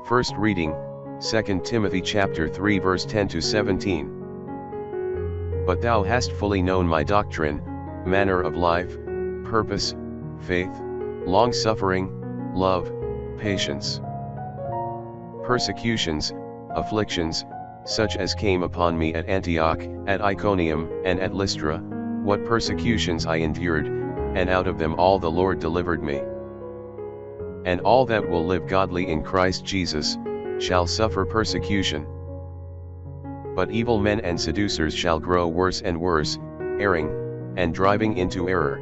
First reading, 2 Timothy chapter 3 verse 10 to 17. But thou hast fully known my doctrine, manner of life, purpose, faith, long-suffering, love, patience. Persecutions, afflictions, such as came upon me at Antioch, at Iconium, and at Lystra, what persecutions I endured, and out of them all the Lord delivered me. And all that will live godly in Christ Jesus, shall suffer persecution. But evil men and seducers shall grow worse and worse, erring, and driving into error.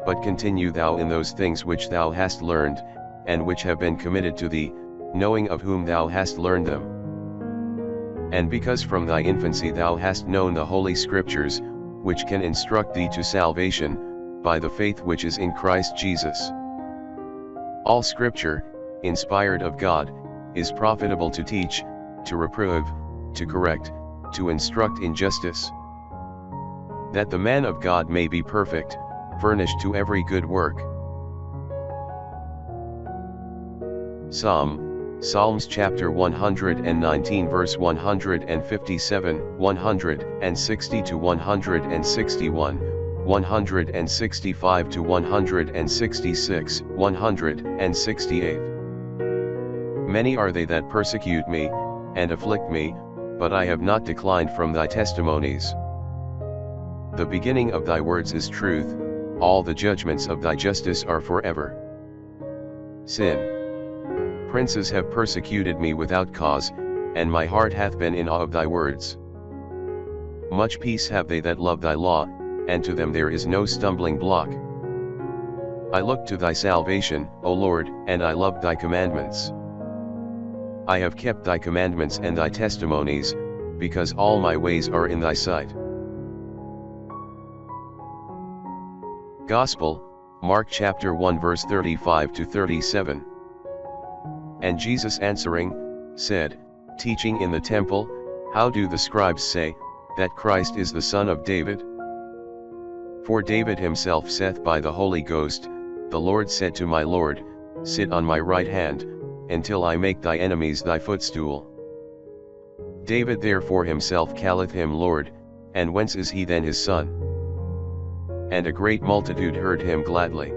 But continue thou in those things which thou hast learned, and which have been committed to thee, knowing of whom thou hast learned them. And because from thy infancy thou hast known the Holy Scriptures, which can instruct thee to salvation, by the faith which is in Christ Jesus. All Scripture, inspired of God, is profitable to teach, to reprove, to correct, to instruct in justice, that the man of God may be perfect, furnished to every good work. Psalms chapter 119 verse 157, 160 to 161, 165 to 166, 168. Many are they that persecute me, and afflict me, but I have not declined from thy testimonies. The beginning of thy words is truth, all the judgments of thy justice are forever. Sin. Princes have persecuted me without cause, and my heart hath been in awe of thy words. Much peace have they that love thy law, and to them there is no stumbling block. I looked to thy salvation, O Lord, and I loved thy commandments. I have kept thy commandments and thy testimonies, because all my ways are in thy sight. Gospel, Mark chapter 1 verse 35 to 37. And Jesus answering, said, teaching in the temple, how do the scribes say, that Christ is the son of David? For David himself saith by the Holy Ghost, the Lord said to my Lord, sit on my right hand, until I make thy enemies thy footstool. David therefore himself calleth him Lord, and whence is he then his son? And a great multitude heard him gladly.